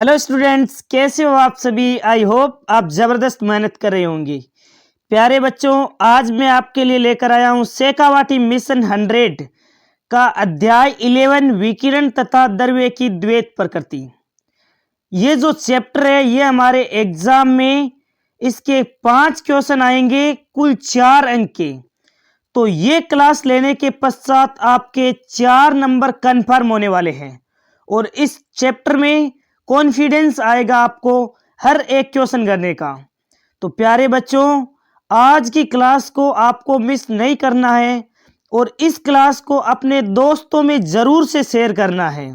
Hello students, कैसे हो आप सभी। आई होप आप ज़बरदस्त मेहनत कर रहे होंगे। प्यारे बच्चों, आज मैं आपके लिए लेकर आया हूं शेखावाटी मिशन 100 का अध्याय 11 विकिरण तथा द्रव्य की द्वैत प्रकृति। ये जो चैप्टर है ये हमारे एग्जाम में इसके 5 क्वेश्चन आएंगे, कुल 4 अंक के। तो ये क्लास लेने के पश्चात आपके 4 नंबर कंफर्म होने वाले हैं और इस चैप्टर में कॉन्फिडेंस आएगा आपको हर एक क्वेश्चन करने का। तो प्यारे बच्चों, आज की क्लास को आपको मिस नहीं करना है और इस क्लास को अपने दोस्तों में जरूर से शेयर करना है,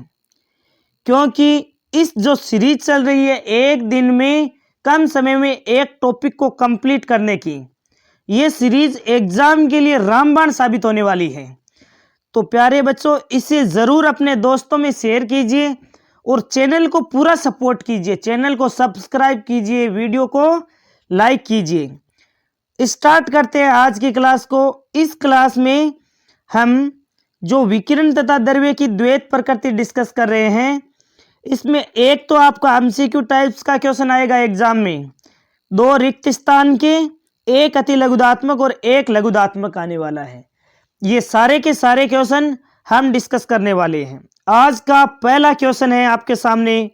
क्योंकि इस जो सीरीज चल रही है एक दिन में कम समय में एक टॉपिक को कंप्लीट करने की, ये सीरीज एग्जाम के लिए रामबाण साबित होने वाली है। तो प्यारे बच्चों, इसे जरूर अपने दोस्तों में शेयर कीजिए और चैनल को पूरा सपोर्ट कीजिए, चैनल को सब्सक्राइब कीजिए, वीडियो को लाइक कीजिए। स्टार्ट करते हैं आज की क्लास को। इस क्लास में हम जो विकिरण तथा द्रव्य की द्वैत प्रकृति डिस्कस कर रहे हैं, इसमें एक तो आपका एमसीक्यू टाइप्स का क्वेश्चन आएगा एग्जाम में, 2 रिक्त स्थान के, एक अति लघुदात्मक और एक लघुदात्मक आने वाला है। ये सारे के सारे क्वेश्चन हम डिस्कस करने वाले हैं। आज का पहला क्वेश्चन है आपके सामने,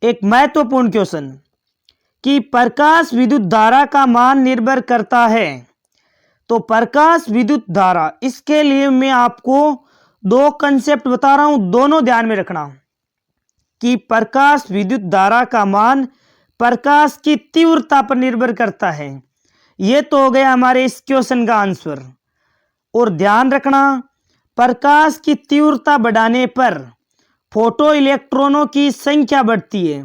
एक महत्वपूर्ण क्वेश्चन कि प्रकाश विद्युत धारा का मान निर्भर करता है। तो प्रकाश विद्युत धारा, इसके लिए मैं आपको 2 कंसेप्ट बता रहा हूं, दोनों ध्यान में रखना कि प्रकाश विद्युत धारा का मान प्रकाश की तीव्रता पर निर्भर करता है। यह तो हो गया हमारे इस क्वेश्चन का आंसर। और ध्यान रखना, प्रकाश की तीव्रता बढ़ाने पर फोटो इलेक्ट्रॉनों की संख्या बढ़ती है।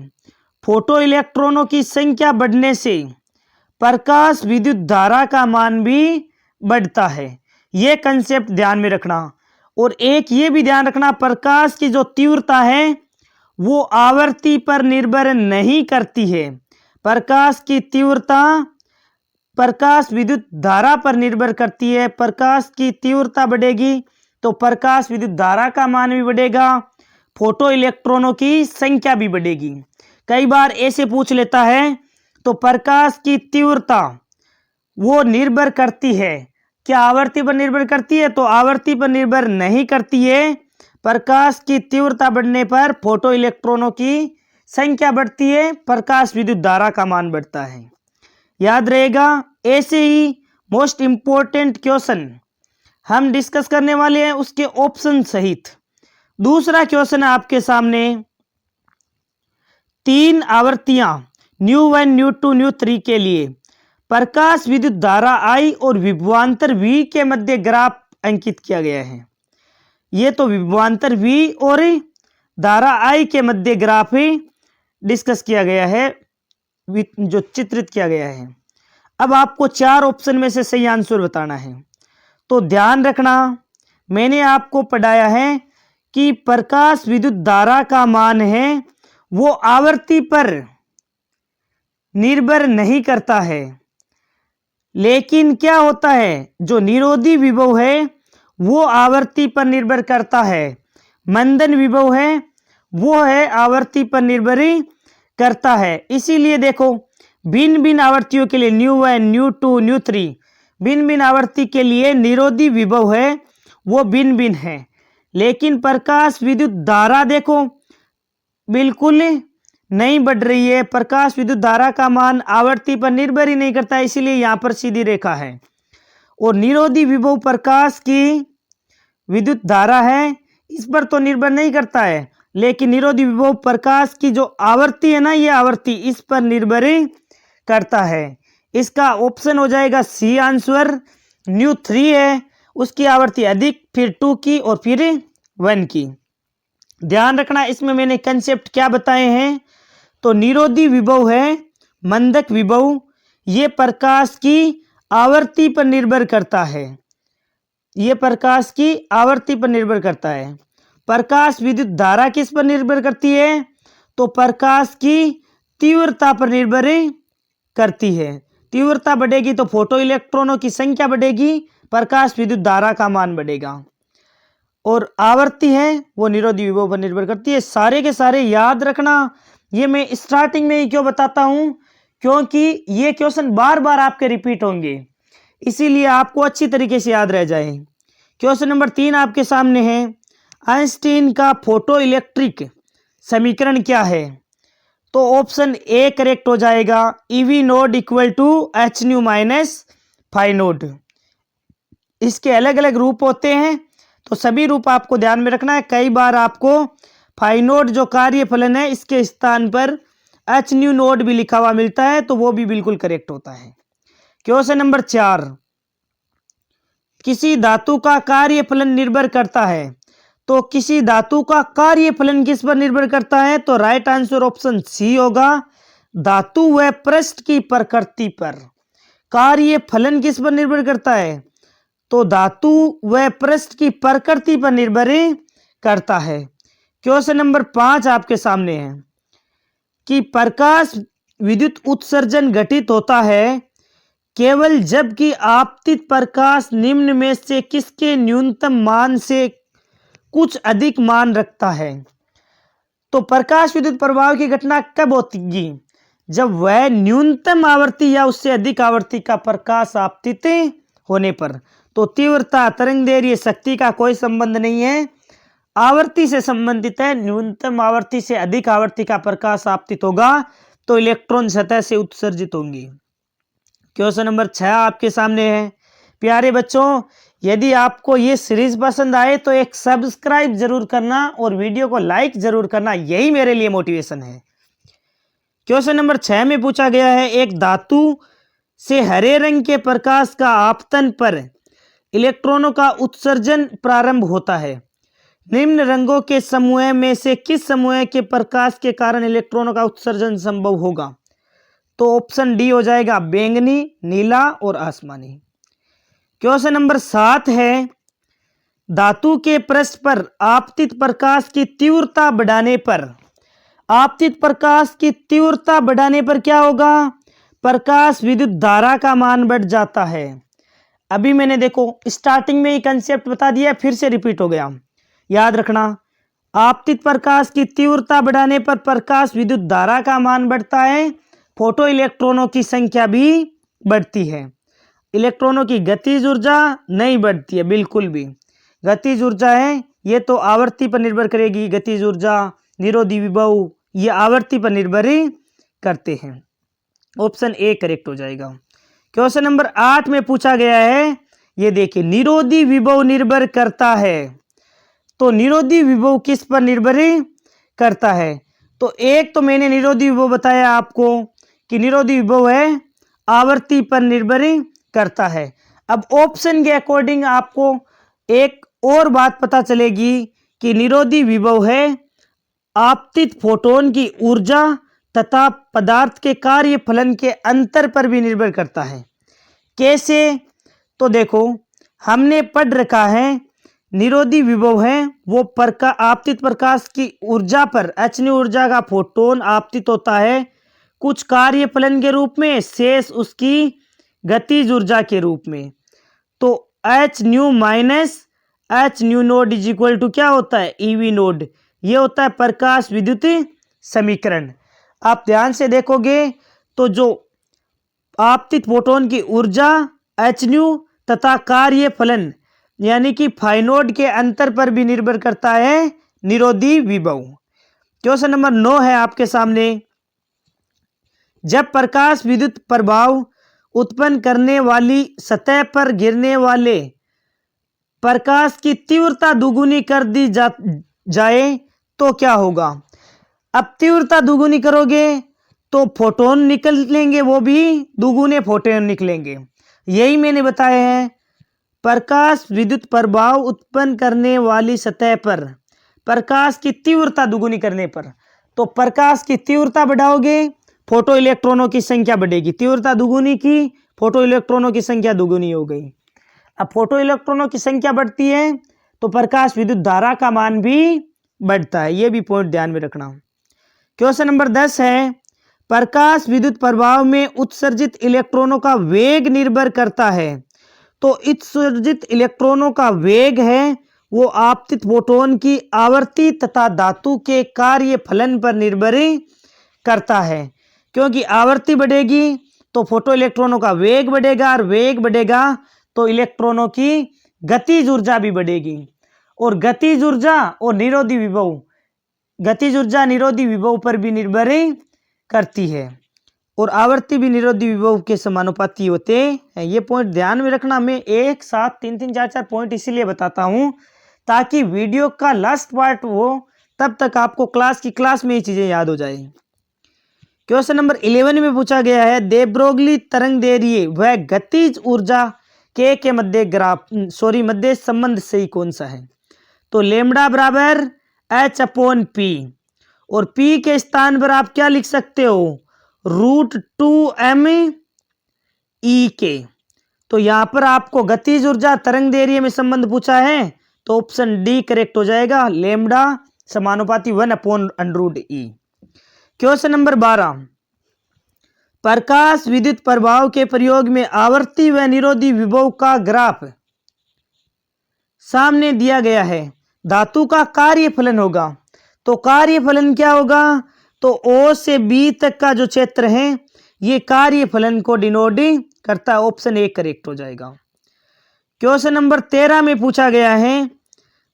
फोटो इलेक्ट्रॉनों की संख्या बढ़ने से प्रकाश विद्युत धारा का मान भी बढ़ता है। यह कंसेप्ट ध्यान में रखना। और एक ये भी ध्यान रखना, प्रकाश की जो तीव्रता है वो आवर्ती पर निर्भर नहीं करती है। प्रकाश की तीव्रता प्रकाश विद्युत धारा पर निर्भर करती है। प्रकाश की तीव्रता बढ़ेगी तो प्रकाश विद्युत धारा का मान भी बढ़ेगा, फोटो इलेक्ट्रॉनों की संख्या भी बढ़ेगी। कई बार ऐसे पूछ लेता है, तो प्रकाश की तीव्रता वो निर्भर करती है, क्या आवर्ती पर निर्भर करती है? तो आवर्ती पर निर्भर नहीं करती है। प्रकाश की तीव्रता बढ़ने पर फोटो इलेक्ट्रॉनों की संख्या बढ़ती है, प्रकाश विद्युत धारा का मान बढ़ता है। याद रहेगा। ऐसे ही मोस्ट इंपॉर्टेंट क्वेश्चन हम डिस्कस करने वाले हैं, उसके ऑप्शन सहित। दूसरा क्वेश्चन है आपके सामने, 3 आवृत्तियां ν1, ν2, ν3 के लिए प्रकाश विद्युत धारा I और विभवांतर V के मध्य ग्राफ अंकित किया गया है। ये तो विभवांतर V और धारा I के मध्य ग्राफ ही डिस्कस किया गया है, जो चित्रित किया गया है। अब आपको 4 ऑप्शन में से सही आंसर बताना है। तो ध्यान रखना, मैंने आपको पढ़ाया है कि प्रकाश विद्युत धारा का मान है वो आवर्ती पर निर्भर नहीं करता है, लेकिन क्या होता है, जो निरोधी विभव है वो आवर्ती पर निर्भर करता है। मंदन विभव है वो है आवर्ती पर निर्भर करता है। इसीलिए देखो, भिन्न भिन्न आवर्तियों के लिए ν1, ν2, ν3, भिन्न भिन्न आवर्ती के लिए निरोधी विभव है वो भिन्न भिन्न है, लेकिन प्रकाश विद्युत धारा देखो बिल्कुल नहीं बढ़ रही है। प्रकाश विद्युत धारा का मान आवर्ती पर निर्भर ही नहीं करता, इसीलिए यहां पर सीधी रेखा है। और निरोधी विभव प्रकाश की विद्युत धारा है, इस पर तो निर्भर नहीं करता है, लेकिन निरोधी विभव प्रकाश की जो आवृत्ति है ना, ये आवृत्ति इस पर निर्भर करता है। इसका ऑप्शन हो जाएगा सी आंसर। ν3 है, उसकी आवृत्ति अधिक, फिर 2 की और फिर 1 की। ध्यान रखना, इसमें मैंने कंसेप्ट क्या बताए हैं। तो निरोधी विभव है मंदक विभव, ये प्रकाश की आवृत्ति पर निर्भर करता है। ये प्रकाश की आवृत्ति पर निर्भर करता है। प्रकाश विद्युत धारा किस पर निर्भर करती है? तो प्रकाश की तीव्रता पर निर्भर करती है। तीव्रता बढ़ेगी तो फोटो इलेक्ट्रॉनों की संख्या बढ़ेगी, प्रकाश विद्युत धारा का मान बढ़ेगा। और आवर्ती है वो निरोधी विभव पर निर्भर करती है। सारे के सारे याद रखना। ये मैं स्टार्टिंग में ही क्यों बताता हूं, क्योंकि ये क्वेश्चन बार बार आपके रिपीट होंगे, इसीलिए आपको अच्छी तरीके से याद रह जाए। क्वेश्चन नंबर 3 आपके सामने है, आइंस्टीन का फोटो इलेक्ट्रिक समीकरण क्या है? तो ऑप्शन ए करेक्ट हो जाएगा, EV naught equal to H nu minus phi naught. इसके अलग अलग रूप होते हैं, तो सभी रूप आपको ध्यान में रखना है। कई बार आपको फाई नोड जो कार्य फलन है इसके स्थान पर एच न्यू नोड भी लिखा हुआ मिलता है, तो वो भी बिल्कुल करेक्ट होता है। क्वेश्चन नंबर 4, किसी धातु का कार्य फलन निर्भर करता है। तो किसी धातु का कार्य फलन किस पर निर्भर करता है? तो राइट आंसर ऑप्शन सी होगा, धातु व पृष्ठ की प्रकृति पर। कार्य फलन किस पर निर्भर करता है? तो धातु व पृष्ठ की प्रकृति पर निर्भर करता है। क्वेश्चन नंबर 5 आपके सामने है कि प्रकाश विद्युत उत्सर्जन घटित होता है केवल जबकि आपतित प्रकाश निम्न में से किसके न्यूनतम मान से कुछ अधिक मान रखता है? तो प्रकाश विद्युत प्रभाव की घटना कब होती? जब वह न्यूनतम आवृत्ति या उससे अधिक आवृत्ति का प्रकाश आपतित होने पर। तो तीव्रता, तरंग दैर्घ्य, शक्ति का कोई संबंध नहीं है, आवृत्ति से संबंधित है। न्यूनतम आवृत्ति से अधिक आवृत्ति का प्रकाश आपतित होगा तो इलेक्ट्रॉन सतह से उत्सर्जित होंगे। क्वेश्चन नंबर 6 आपके सामने है। प्यारे बच्चों, यदि आपको ये सीरीज पसंद आए तो एक सब्सक्राइब जरूर करना और वीडियो को लाइक जरूर करना, यही मेरे लिए मोटिवेशन है। क्वेश्चन नंबर 6 में पूछा गया है, एक धातु से हरे रंग के प्रकाश का आपतन पर इलेक्ट्रॉनों का उत्सर्जन प्रारंभ होता है। निम्न रंगों के समूह में से किस समूह के प्रकाश के कारण इलेक्ट्रॉनों का उत्सर्जन संभव होगा? तो ऑप्शन डी हो जाएगा, बैंगनी, नीला और आसमानी। क्वेश्चन नंबर 7 है, धातु के पृष्ठ पर आपतित प्रकाश की तीव्रता बढ़ाने पर, आपतित प्रकाश की तीव्रता बढ़ाने पर क्या होगा? प्रकाश विद्युत धारा का मान बढ़ जाता है। अभी मैंने देखो स्टार्टिंग में ही कंसेप्ट बता दिया, फिर से रिपीट हो गया, याद रखना। आपतित प्रकाश की तीव्रता बढ़ाने पर प्रकाश विद्युत धारा का मान बढ़ता है, फोटो इलेक्ट्रॉनों की संख्या भी बढ़ती है। इलेक्ट्रॉनों की गतिज ऊर्जा नहीं बढ़ती है बिल्कुल भी। गतिज ऊर्जा है ये तो आवर्ती पर निर्भर करेगी, गतिज ऊर्जा, निरोधी विभव, ये आवर्ती पर निर्भर करते हैं। ऑप्शन ए करेक्ट हो जाएगा। क्वेश्चन नंबर 8 में पूछा गया है, ये देखिए, निरोधी विभव निर्भर करता है। तो निरोधी विभव किस पर निर्भर करता है? तो एक तो मैंने निरोधी विभव बताया आपको कि निरोधी विभव है आवर्ती पर निर्भर करता है। अब ऑप्शन के अकॉर्डिंग आपको एक और बात पता चलेगी कि निरोधी विभव है आपतित फोटोन की ऊर्जा तथा पदार्थ के कार्य फलन के अंतर पर भी निर्भर करता है। कैसे? तो देखो, हमने पढ़ रखा है निरोधी विभव है वो आपतित प्रकाश की ऊर्जा पर, h ऊर्जा का फोटोन आपतित होता है कुछ कार्य फलन के रूप में, शेष उसकी गतिज ऊर्जा के रूप में। तो h nu minus h nu naught is equal to क्या होता है? EV naught. ये होता है प्रकाश विद्युत समीकरण। आप ध्यान से देखोगे तो जो आपतित फोटोन की ऊर्जा एच न्यू तथा कार्य फलन यानी कि फाई नोड के अंतर पर भी निर्भर करता है निरोधी विभव। क्वेश्चन नंबर 9 है आपके सामने, जब प्रकाश विद्युत प्रभाव उत्पन्न करने वाली सतह पर गिरने वाले प्रकाश की तीव्रता दुगुनी कर दी जाए तो क्या होगा? अब तीव्रता दुगुनी करोगे तो फोटोन निकलेंगे, वो भी दुगुने फोटोन निकलेंगे। यही मैंने बताया है, प्रकाश विद्युत प्रभाव उत्पन्न करने वाली सतह पर प्रकाश की तीव्रता दुगुनी करने पर, तो प्रकाश की तीव्रता बढ़ाओगे फोटो इलेक्ट्रॉनों की संख्या बढ़ेगी। तीव्रता दुगुनी की, फोटो इलेक्ट्रॉनों की संख्या दुगुनी हो गई। अब फोटो इलेक्ट्रॉनों की संख्या बढ़ती है तो प्रकाश विद्युत धारा का मान भी बढ़ता है, ये भी पॉइंट ध्यान में रखना। क्वेश्चन नंबर 10 है, प्रकाश विद्युत प्रभाव में उत्सर्जित इलेक्ट्रॉनों का वेग निर्भर करता है। तो उत्सर्जित इलेक्ट्रॉनों का वेग है वो आपतित फोटोन की आवर्ती तथा धातु के कार्य फलन पर निर्भर करता है। क्योंकि आवर्ती बढ़ेगी तो फोटो इलेक्ट्रॉनों का वेग बढ़ेगा, और वेग बढ़ेगा तो इलेक्ट्रॉनों की गतिज ऊर्जा भी बढ़ेगी। और गतिज ऊर्जा और निरोधी विभव, गतिज ऊर्जा निरोधी विभव पर भी निर्भर करती है, और आवर्ती भी निरोधी विभव के समानुपाती होते हैं। ये पॉइंट ध्यान में रखना। मैं एक साथ 3-3, 4-4 पॉइंट इसीलिए बताता हूं ताकि वीडियो का लास्ट पार्ट हो, तब तक आपको क्लास में ये चीजें याद हो जाए। क्वेश्चन नंबर 11 में पूछा गया है, दे ब्रोगली तरंग दैर्घ्य वह गतिज ऊर्जा के मध्य संबंध सही कौन सा है? तो लेमडा बराबर H/P, और P के स्थान पर आप क्या लिख सकते हो? √2mE के। तो यहां पर आपको गतिज ऊर्जा तरंग दैर्घ्य में संबंध पूछा है, तो ऑप्शन डी करेक्ट हो जाएगा। लेमडा समानुपाती 1/√E। क्वेश्चन नंबर 12, प्रकाश विद्युत प्रभाव के प्रयोग में आवर्ती व निरोधी विभव का ग्राफ सामने दिया गया है। धातु का कार्यफलन होगा, तो कार्यफलन क्या होगा? तो O से B तक का जो क्षेत्र है ये कार्यफलन को डिनोट करता है। ऑप्शन ए करेक्ट हो जाएगा। क्वेश्चन नंबर 13 में पूछा गया है,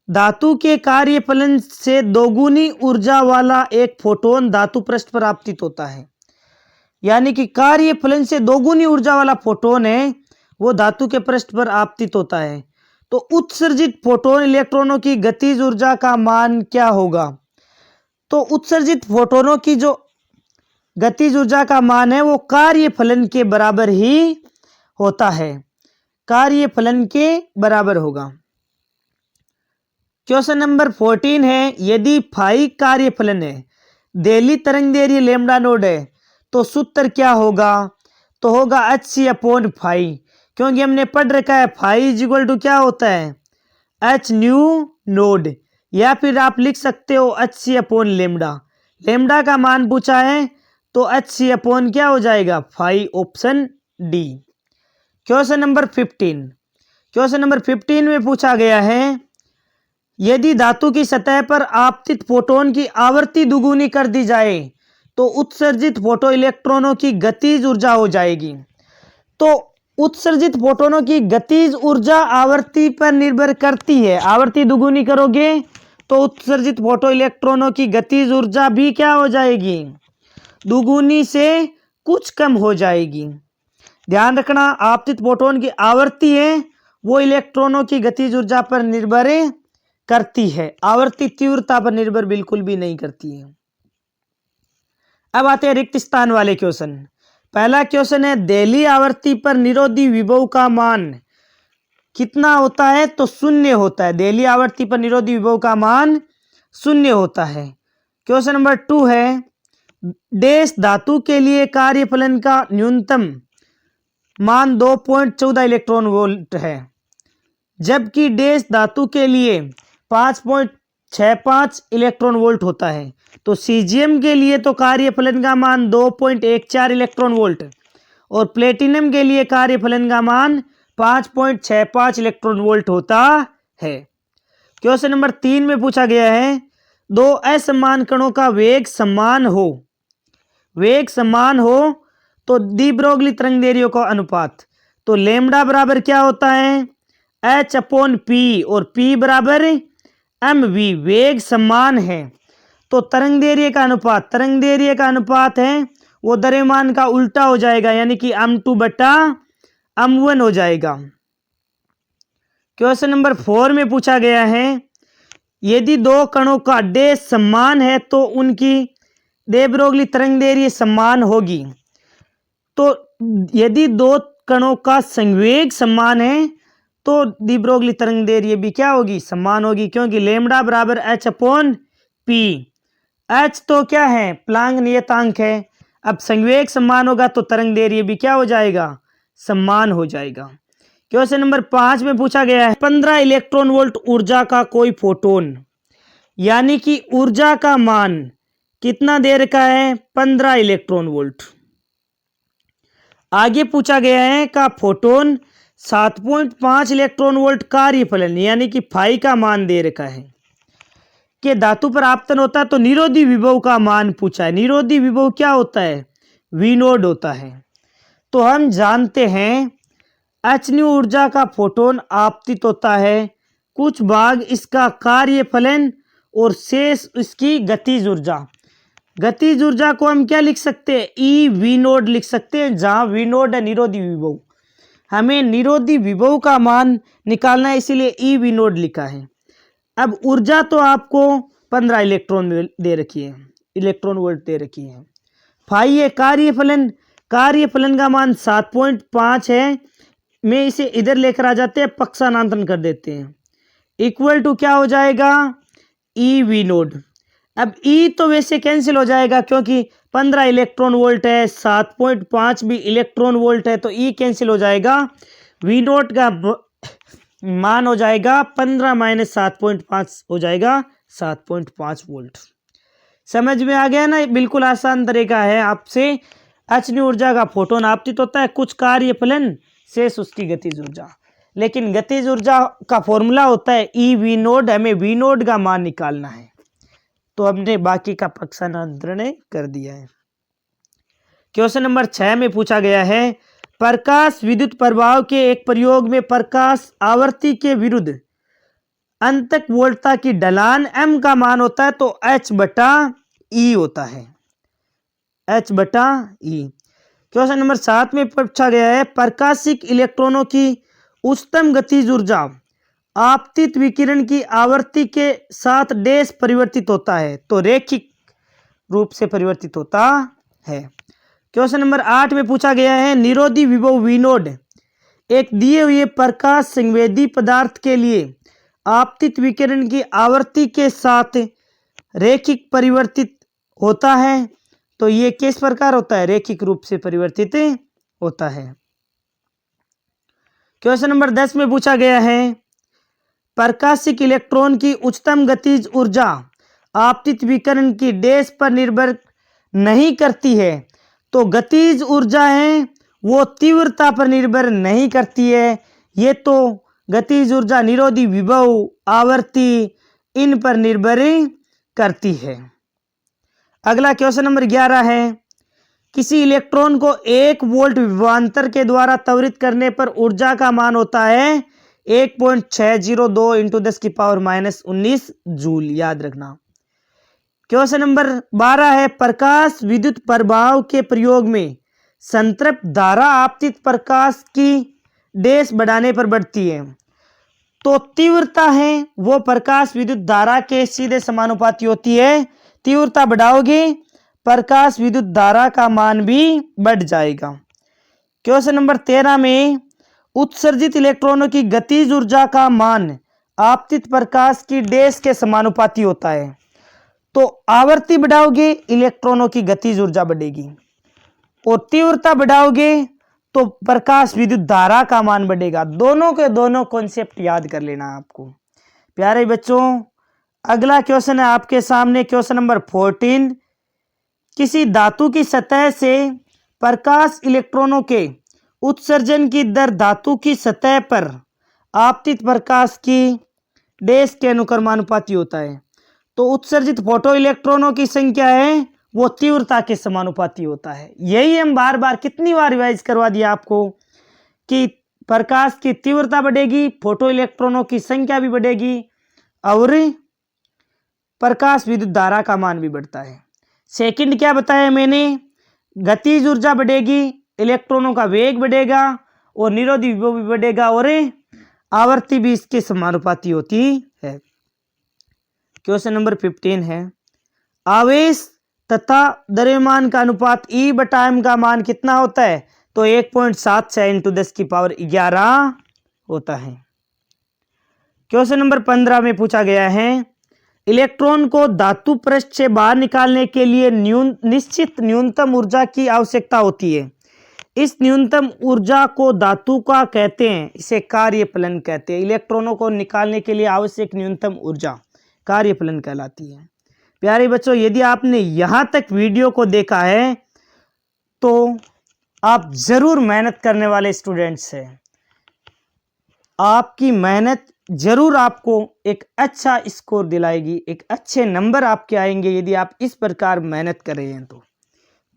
धातु के कार्यफलन से दोगुनी ऊर्जा वाला एक फोटोन धातु पृष्ठ पर आपतित होता है। यानी कि कार्यफलन से दोगुनी ऊर्जा वाला फोटोन है वो धातु के पृष्ठ पर आपतित होता है। तो उत्सर्जित फोटोन इलेक्ट्रॉनों की गतिज ऊर्जा का मान क्या होगा? तो उत्सर्जित फोटोनों की जो गतिज ऊर्जा का मान है वो कार्यफलन के बराबर ही होता है, कार्यफलन के बराबर होगा। क्वेश्चन नंबर 14 है, यदि फाई कार्यफलन है, देली तरंग दैर्घ्य लेमडा नोड है, तो सूत्र क्या होगा? तो होगा Hc/φ, क्योंकि हमने पढ़ रखा है फाई इज इक्वल टू क्या होता है? H न्यू नोड, या फिर आप लिख सकते हो Hc/λ। लेमडा का मान पूछा है तो Hc/ क्या हो जाएगा? Phi, option D. Question number 15, question number 15 में पूछा गया है, यदि धातु की सतह पर आपतित फोटोन की आवर्ती दुगुनी कर दी जाए तो उत्सर्जित फोटो इलेक्ट्रॉनों की गतिज ऊर्जा हो जाएगी। तो उत्सर्जित फोटोनों की गतिज ऊर्जा आवर्ती पर निर्भर करती है। आवर्ती दुगुनी करोगे तो उत्सर्जित फोटो इलेक्ट्रॉनों की गतिज ऊर्जा भी क्या हो जाएगी? दुगुनी से कुछ कम हो जाएगी। ध्यान रखना, आपतित फोटोन की आवर्ती है वो इलेक्ट्रॉनों की गतिज ऊर्जा पर निर्भर करती है, आवर्ती तीव्रता पर निर्भर बिल्कुल भी नहीं करती है। अब आते हैं रिक्त स्थान वाले क्वेश्चन। पहला क्वेश्चन है, देली आवर्ती पर निरोधी विभव का मान कितना होता है? तो 0 होता है। देली आवर्ती पर निरोधी विभव का मान 0 होता है। क्वेश्चन नंबर 2 है, डैश धातु के लिए कार्यफलन का न्यूनतम मान 2.14 इलेक्ट्रॉन वोल्ट है, जबकि डैश धातु के लिए 5.65 इलेक्ट्रॉन वोल्ट होता है। तो सीजियम के लिए तो कार्यफलन का मान 2.14 इलेक्ट्रॉन वोल्ट, और प्लेटिनम के लिए कार्यफलन का मान 5.65 इलेक्ट्रॉन वोल्ट होता है। क्वेश्चन नंबर 3 में पूछा गया है, दो असमान कणों का वेग समान हो, वेग समान हो तो डी ब्रोगली तरंग दैर्घ्य का अनुपात। तो लेमडा बराबर क्या होता है? H/P, और P बराबर mv, वेग समान है तो तरंग दैर्घ्य का अनुपात, तरंग दैर्घ्य का अनुपात है वो द्रव्यमान का उल्टा हो जाएगा, यानी कि m2/m1 हो जाएगा। क्वेश्चन नंबर 4 में पूछा गया है, यदि दो कणों का डैश समान है तो उनकी दे ब्रोगली तरंग दैर्घ्य समान होगी। तो यदि दो कणों का संवेग समान है तो डी ब्रोगली तरंग दैर्घ्य भी क्या होगी? समान होगी, क्योंकि लेमडा बराबर H/P। H तो क्या है? प्लांक नियतांक है। अब संवेग समान होगा तो तरंग दैर्घ्य भी क्या हो जाएगा? समान हो जाएगा। क्वेश्चन नंबर 5 में पूछा गया है, 15 इलेक्ट्रॉन वोल्ट ऊर्जा का कोई फोटोन, यानी कि ऊर्जा का मान कितना दे रखा है? 15 इलेक्ट्रॉन वोल्ट। आगे पूछा गया है का फोटोन 7.5 इलेक्ट्रॉन वोल्ट कार्यफलन यानी कि फाई का मान दे रखा है कि धातु पर आपतन होता है, तो निरोधी विभव का मान पूछा है। निरोधी विभव क्या होता है? वी नोड होता है। तो हम जानते हैं एचन्यू ऊर्जा का फोटोन आपतित होता है, कुछ भाग इसका कार्यफलन और शेष इसकी गतिज ऊर्जा। गतिज ऊर्जा को हम क्या लिख सकते हैं? ई वी नोड लिख सकते हैं, जहां वी नोड है निरोधी विभव। हमें निरोधी विभव का मान निकालना है, इसीलिए ई वी नोड लिखा है। अब ऊर्जा तो आपको 15 इलेक्ट्रॉन दे रखी है, इलेक्ट्रॉन वोल्ट दे रखी है। फाई है कार्यफलन, कार्यफलन का मान 7.5 है। मैं इसे इधर लेकर आ जाते हैं, पक्षांतरण कर देते हैं। इक्वल टू क्या हो जाएगा? E V node. अब ई तो वैसे कैंसिल हो जाएगा क्योंकि 15 इलेक्ट्रॉन वोल्ट है, 7.5 भी इलेक्ट्रॉन वोल्ट है, तो ई कैंसिल हो जाएगा। वी नोट का मान हो जाएगा 15 माइनस 7.5 हो जाएगा 7.5 वोल्ट। समझ में आ गया ना? बिल्कुल आसान तरीका है। आपसे एचन्यू ऊर्जा का फोटोन आपतित होता है, कुछ कार्यफलन शेष उसकी गतिज ऊर्जा। लेकिन गतिज ऊर्जा का फॉर्मूला होता है ई वी नोड। हमें वी नोड का मान निकालना है, तो हमने बाकी का पक्षांतरण कर दिया है। क्वेश्चन नंबर 6 में पूछा गया है, प्रकाश विद्युत प्रभाव के एक प्रयोग में प्रकाश आवृत्ति के विरुद्ध अंतक वोल्टता की ढलान m का मान होता है, तो h बटा ई होता है, h बटा ई। क्वेश्चन नंबर 7 में पूछा गया है, प्रकाशिक इलेक्ट्रॉनों की उच्चतम गतिज ऊर्जा आपतित विकिरण की आवृत्ति के साथ डैश परिवर्तित होता है, तो रैखिक रूप से परिवर्तित होता है। क्वेश्चन नंबर 8 में पूछा गया है, निरोधी विभव वी नोड एक दिए हुए प्रकाश संवेदी पदार्थ के लिए आपतित विकिरण की आवृत्ति के साथ रैखिक परिवर्तित होता है, तो ये किस प्रकार होता है? रैखिक रूप से परिवर्तित होता है। क्वेश्चन नंबर 10 में पूछा गया है, प्रकाशिक इलेक्ट्रॉन की उच्चतम गतिज ऊर्जा आपतित विकिरण की डैश पर निर्भर नहीं करती है, तो गतिज ऊर्जा है वो तीव्रता पर निर्भर नहीं करती है। ये तो गतिज ऊर्जा निरोधी विभव आवृत्ति इन पर निर्भर करती है। अगला क्वेश्चन नंबर 11 है, किसी इलेक्ट्रॉन को 1 वोल्ट विभवांतर के द्वारा त्वरित करने पर ऊर्जा का मान होता है 1.602 इंटू 10⁻⁻19 जूल। याद रखना। क्वेश्चन नंबर 12 है, प्रकाश विद्युत प्रभाव के प्रयोग में संतृप्त धारा आपतित प्रकाश की डैश बढ़ाने पर बढ़ती है, तो तीव्रता है वो प्रकाश विद्युत धारा के सीधे समानुपाती होती है। तीव्रता बढ़ाओगे प्रकाश विद्युत धारा का मान भी बढ़ जाएगा। क्वेश्चन नंबर 13 में उत्सर्जित इलेक्ट्रॉनों की गतिज ऊर्जा का मान आपतित प्रकाश की डैश के समानुपाती होता है, तो आवृत्ति बढ़ाओगे इलेक्ट्रॉनों की गतिज ऊर्जा बढ़ेगी, और तीव्रता बढ़ाओगे तो प्रकाश विद्युत धारा का मान बढ़ेगा। दोनों के दोनों कॉन्सेप्ट याद कर लेना आपको प्यारे बच्चों। अगला क्वेश्चन है आपके सामने, क्वेश्चन नंबर 14, किसी धातु की सतह से प्रकाश इलेक्ट्रॉनों के उत्सर्जन की दर धातु की सतह पर आपतित प्रकाश की डैश के अनुक्रमानुपाती होता है, तो उत्सर्जित फोटो इलेक्ट्रॉनों की संख्या है वो तीव्रता के समानुपाती होता है। यही हम बार बार कितनी बार रिवाइज करवा दिया आपको कि प्रकाश की तीव्रता बढ़ेगी, फोटो इलेक्ट्रॉनों की संख्या भी बढ़ेगी और प्रकाश विद्युत धारा का मान भी बढ़ता है। सेकंड क्या बताया मैंने? गतिज ऊर्जा बढ़ेगी, इलेक्ट्रॉनों का वेग बढ़ेगा और निरोधी विभव भी बढ़ेगा और आवृत्ति भी इसके समानुपाती होती है। क्वेश्चन नंबर 15 है, आवेश तथा द्रव्यमान का अनुपात E बटा m का मान कितना होता है? तो 1.76 इंटू 10⁻11 होता है। क्वेश्चन नंबर 15 में पूछा गया है, इलेक्ट्रॉन को धातु पृष्ठ से बाहर निकालने के लिए निश्चित न्यूनतम ऊर्जा की आवश्यकता होती है। इस न्यूनतम ऊर्जा को धातु का कहते हैं, इसे कार्यफलन कहते हैं। इलेक्ट्रॉनों को निकालने के लिए आवश्यक न्यूनतम ऊर्जा कार्यफलन कहलाती है। प्यारे बच्चों, यदि आपने यहां तक वीडियो को देखा है तो आप जरूर मेहनत करने वाले स्टूडेंट्स हैं। आपकी मेहनत जरूर आपको एक अच्छा स्कोर दिलाएगी, एक अच्छे नंबर आपके आएंगे यदि आप इस प्रकार मेहनत कर रहे हैं। तो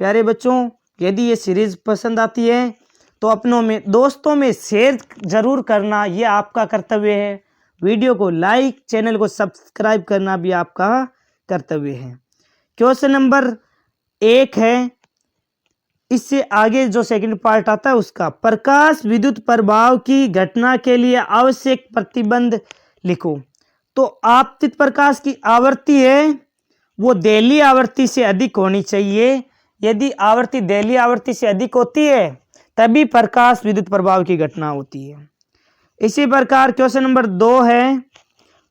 प्यारे बच्चों, यदि ये सीरीज पसंद आती है तो अपनों में, दोस्तों में शेयर जरूर करना, ये आपका कर्तव्य है। वीडियो को लाइक, चैनल को सब्सक्राइब करना भी आपका कर्तव्य है। क्वेश्चन नंबर 1 है, इससे आगे जो सेकंड पार्ट आता है उसका, प्रकाश विद्युत प्रभाव की घटना के लिए आवश्यक प्रतिबंध लिखो। तो आपतित प्रकाश की आवृत्ति है वो देली आवृत्ति से अधिक होनी चाहिए। यदि आवृत्ति देली आवृत्ति से अधिक होती है तभी प्रकाश विद्युत प्रभाव की घटना होती है। इसी प्रकार क्वेश्चन नंबर 2 है,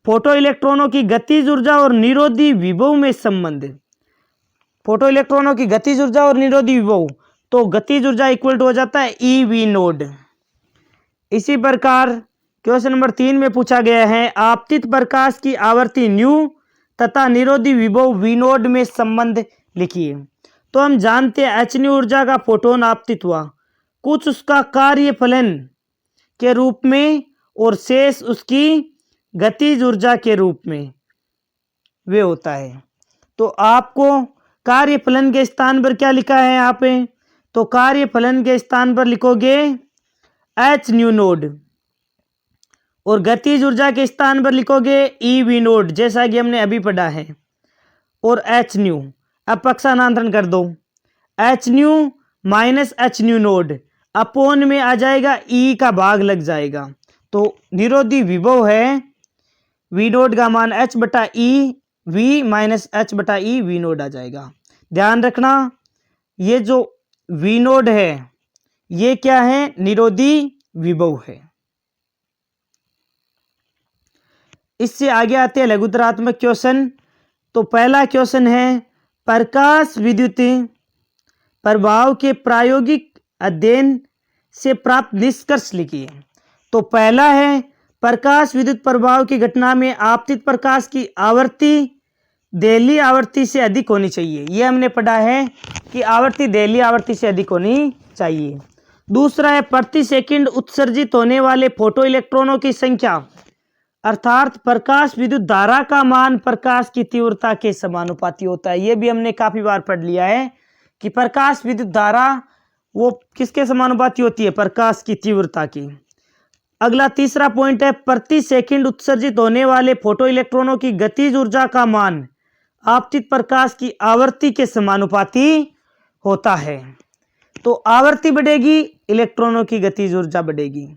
फोटो इलेक्ट्रॉनों की गतिज ऊर्जा और निरोधी विभव में संबंध। फोटो इलेक्ट्रॉनों की गतिज ऊर्जा और निरोधी विभव, तो गतिज ऊर्जा इक्वल टू हो जाता है EV नोड। इसी प्रकार क्वेश्चन नंबर 3 में पूछा गया है, आपतित प्रकाश की आवृत्ति न्यू तथा निरोधी विभव V नोड में संबंध लिखिए। तो हम जानते हैं h न्यू ऊर्जा का फोटोन आपतित हुआ, कुछ उसका कार्य फलन के रूप में और शेष उसकी गतिज ऊर्जा के रूप में वे होता है। तो आपको कार्य फलन के स्थान पर क्या लिखा है यहाँ पे, तो कार्य फलन के स्थान पर लिखोगे H न्यू नोड और गतिज ऊर्जा के स्थान पर लिखोगे EV नोड, जैसा कि हमने अभी पढ़ा है, और H न्यू। अब पक्षांतरण कर दो, H nu minus H new node upon में आ जाएगा, E का भाग लग जाएगा। तो निरोधी विभव है V नोड का मान H बटा E, V माइनस H बटा E V नोड आ जाएगा। ध्यान रखना, ये जो V नोड है ये क्या है, निरोधी विभव है। इससे आगे आते हैं लघुतरात्मक क्वेश्चन। तो पहला क्वेश्चन है, प्रकाश विद्युत प्रभाव के प्रायोगिक अध्ययन से प्राप्त निष्कर्ष लिखिए। तो पहला है, प्रकाश विद्युत प्रभाव की घटना में आपतित प्रकाश की आवृत्ति देली आवृत्ति से अधिक होनी चाहिए। यह हमने पढ़ा है कि आवृत्ति देली आवृत्ति से अधिक होनी चाहिए। दूसरा है, प्रति सेकंड उत्सर्जित होने वाले फोटो इलेक्ट्रॉनों की संख्या, अर्थात प्रकाश विद्युत धारा का मान प्रकाश की तीव्रता के समानुपाती होता है। यह भी हमने काफी बार पढ़ लिया है कि प्रकाश विद्युत धारा वो किसके समानुपाती होती है, प्रकाश की तीव्रता की। अगला तीसरा पॉइंट है, प्रति सेकंड उत्सर्जित होने वाले फोटो इलेक्ट्रॉनों की गतिज ऊर्जा का मान आपतित प्रकाश की आवृत्ति के समानुपाती होता है। तो आवृत्ति बढ़ेगी, इलेक्ट्रॉनों की गतिज ऊर्जा बढ़ेगी,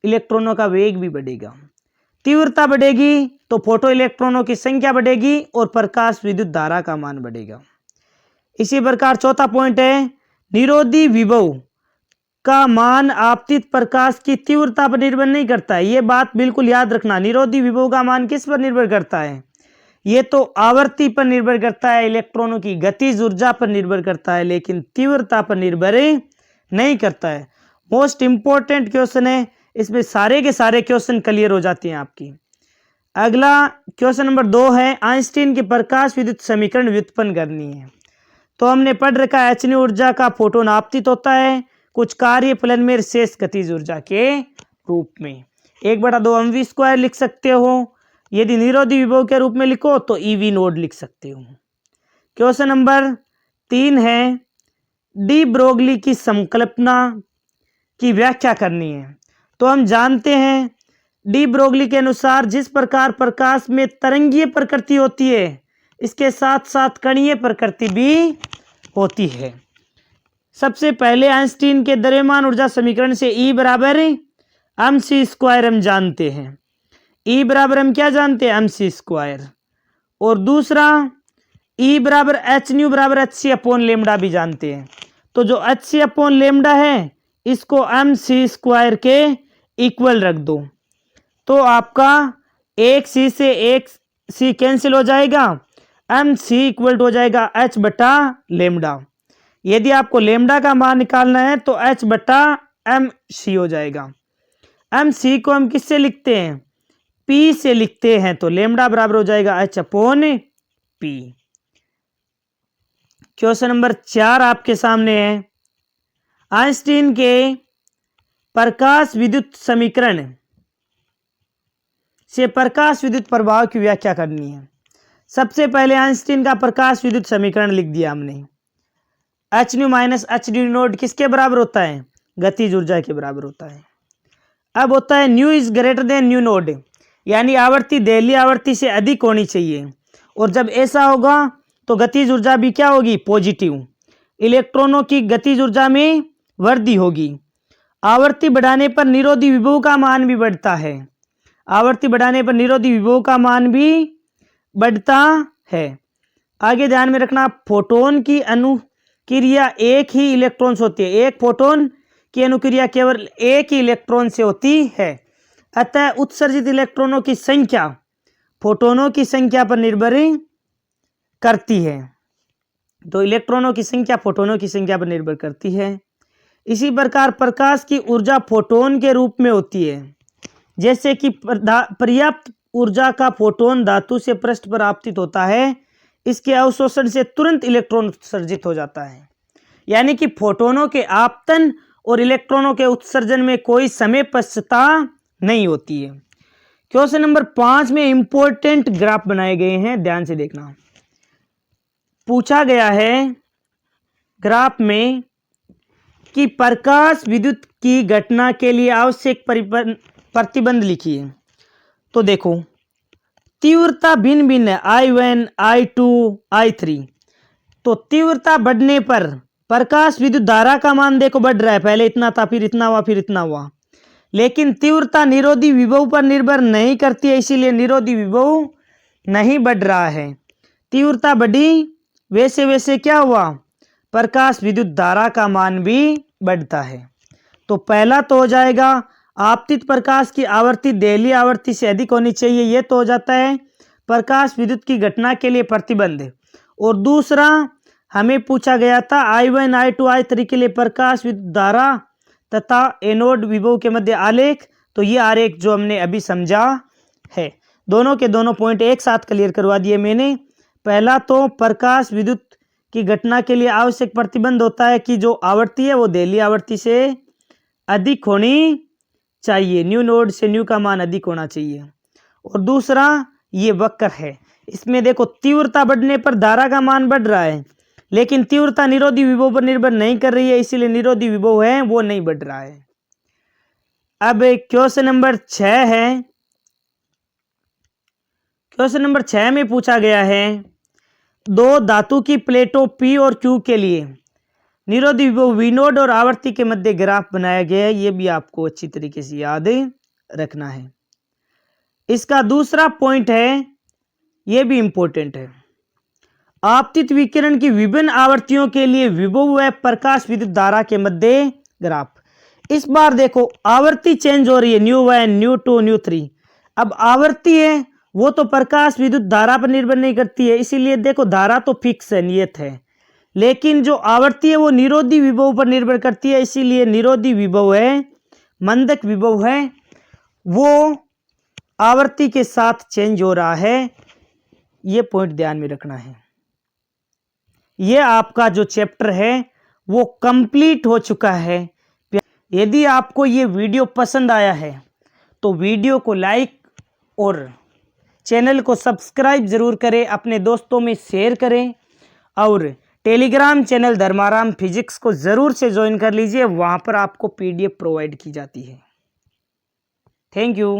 इलेक्ट्रॉनों का वेग भी बढ़ेगा। तीव्रता बढ़ेगी तो फोटो इलेक्ट्रॉनों की संख्या बढ़ेगी और प्रकाश विद्युत धारा का मान बढ़ेगा। इसी प्रकार चौथा पॉइंट है, निरोधी विभव का मान आपतित प्रकाश की तीव्रता पर निर्भर नहीं करता है। यह बात बिल्कुल याद रखना, निरोधी विभव का मान किस पर निर्भर करता है, ये तो आवर्ती पर निर्भर करता है, इलेक्ट्रॉनों की गतिज ऊर्जा पर निर्भर करता है, लेकिन तीव्रता पर निर्भर नहीं करता है। मोस्ट इंपॉर्टेंट क्वेश्चन है, इसमें सारे के सारे क्वेश्चन क्लियर हो जाते हैं आपकी। अगला क्वेश्चन नंबर 2 है, आइंस्टीन के प्रकाश विद्युत समीकरण व्युत्पन्न करनी है। तो हमने पढ़ रखा है, h ऊर्जा का फोटोन आपतित होता है कुछ कार्य फलन में शेष गतिज ऊर्जा के रूप में। 1/2 mv स्क्वायर लिख सकते हो, यदि निरोधी विभव के रूप में लिखो तो EV नोड लिख सकते हो। क्वेश्चन नंबर 3 है, डी ब्रोगली की संकल्पना की व्याख्या करनी है। तो हम जानते हैं डी ब्रोगली के अनुसार जिस प्रकार प्रकाश में तरंगीय प्रकृति होती है, इसके साथ साथ कणीय प्रकृति भी होती है। सबसे पहले आइंस्टीन के द्रव्यमान ऊर्जा समीकरण से E बराबर mc स्क्वायर हम जानते हैं। E बराबर हम क्या जानते हैं, mc स्क्वायर। और दूसरा E बराबर h न्यू बराबर hc अपॉन लेमडा भी जानते हैं। तो जो hc अपॉन लेमडा है इसको mc स्क्वायर के इक्वल रख दो, तो आपका एक c से एक c कैंसिल हो जाएगा, mc इक्वल हो जाएगा h बटा लेमडा। यदि आपको लेमडा का मान निकालना है तो h बटा mc हो जाएगा। mc को हम किससे लिखते हैं, p से लिखते हैं, तो लेमडा बराबर हो जाएगा h upon p। Question number 4 आपके सामने है, आइंस्टीन के प्रकाश विद्युत समीकरण से प्रकाश विद्युत प्रभाव की व्याख्या करनी है। सबसे पहले आइंस्टीन का प्रकाश विद्युत समीकरण लिख दिया हमने। H nu minus H D naught किसके बराबर होता है? गतिज ऊर्जा के बराबर होता है। अब होता है new is greater than new node, यानी आवर्ती देहली आवर्ती से अधिक होनी चाहिए, और जब ऐसा होगा तो गतिज ऊर्जा भी क्या होगी? पॉजिटिव। इलेक्ट्रॉनों की गतिज ऊर्जा में वृद्धि होगी। आवर्ती बढ़ाने पर निरोधी विभव का मान भी बढ़ता है। आवर्ती बढ़ाने पर निरोधी विभव का मान भी बढ़ता है। आगे ध्यान में रखना, फोटोन की अनुक्रिया एक ही इलेक्ट्रॉन से होती है। एक फोटोन की अनुक्रिया केवल एक ही इलेक्ट्रॉन से होती है। अतः उत्सर्जित इलेक्ट्रॉनों की संख्या फोटोनों की संख्या पर निर्भर करती है। तो इलेक्ट्रॉनों की संख्या फोटोनों की संख्या पर निर्भर करती है। इसी प्रकार प्रकाश की ऊर्जा फोटोन के रूप में होती है। जैसे कि पर्याप्त ऊर्जा का फोटोन धातु से पृष्ठ पर आपतित होता है, इसके अवशोषण से तुरंत इलेक्ट्रॉन उत्सर्जित हो जाता है। यानी कि फोटोनों के आपतन और इलेक्ट्रॉनों के उत्सर्जन में कोई समय पश्चता नहीं होती है। क्वेश्चन नंबर 5 में इंपॉर्टेंट ग्राफ बनाए गए हैं, ध्यान से देखना। पूछा गया है ग्राफ में कि प्रकाश विद्युत की घटना के लिए आवश्यक प्रतिबंध लिखिए। तो देखो, तीव्रता भिन्न भिन्न है, I1, I2, I3। तो तीव्रता बढ़ने पर प्रकाश विद्युत धारा का मान देखो बढ़ रहा है। पहले इतना था, फिर इतना हुआ, फिर इतना हुआ। लेकिन तीव्रता निरोधी विभव पर निर्भर नहीं करती है, इसीलिए निरोधी विभव नहीं बढ़ रहा है। तीव्रता बढ़ी वैसे वैसे क्या हुआ? प्रकाश विद्युत धारा का मान भी बढ़ता है। तो पहला तो हो जाएगा आपतित प्रकाश की आवर्ती देहली आवर्ती से अधिक होनी चाहिए, यह तो हो जाता है प्रकाश विद्युत की घटना के लिए प्रतिबंध। और दूसरा हमें पूछा गया था I1, I2, I3 के लिए प्रकाश विद्युत धारा तथा एनोड विभव के मध्य आलेख। तो ये आरेख जो हमने अभी समझा है, दोनों के दोनों पॉइंट एक साथ क्लियर करवा दिए मैंने। पहला तो प्रकाश विद्युत की घटना के लिए आवश्यक प्रतिबंध होता है कि जो आवर्ती है वो देहली आवर्ती से अधिक होनी चाहिए, न्यू नोड से न्यू का मान अधिक होना चाहिए। और दूसरा ये वक्र है, इसमें देखो तीव्रता बढ़ने पर धारा का मान बढ़ रहा है, लेकिन तीव्रता निरोधी विभव पर निर्भर नहीं कर रही है, इसीलिए निरोधी विभव है वो नहीं बढ़ रहा है। अब क्वेश्चन नंबर 6 है। क्वेश्चन नंबर 6 में पूछा गया है दो धातु की प्लेटों P और Q के लिए निरोधी विभव V नोड और आवर्ती के मध्य ग्राफ बनाया गया है। ये भी आपको अच्छी तरीके से याद रखना है। इसका दूसरा पॉइंट है, ये भी इंपॉर्टेंट है, आपतित विकिरण की विभिन्न आवृत्तियों के लिए विभव व प्रकाश विद्युत धारा के मध्य ग्राफ। इस बार देखो आवृत्ति चेंज हो रही है, न्यू1, न्यू2, न्यू3। अब आवृत्ति है वो तो प्रकाश विद्युत धारा पर निर्भर नहीं करती है, इसीलिए देखो धारा तो फिक्स है, नियत है। लेकिन जो आवृत्ति है वो निरोधी विभव पर निर्भर करती है, इसीलिए निरोधी विभव है, मंदक विभव है, वो आवृत्ति के साथ चेंज हो रहा है। ये पॉइंट ध्यान में रखना है। ये आपका जो चैप्टर है वो कंप्लीट हो चुका है। यदि आपको ये वीडियो पसंद आया है तो वीडियो को लाइक और चैनल को सब्सक्राइब जरूर करें, अपने दोस्तों में शेयर करें, और टेलीग्राम चैनल धर्माराम फिजिक्स को ज़रूर से ज्वाइन कर लीजिए, वहाँ पर आपको PDF प्रोवाइड की जाती है। Thank you.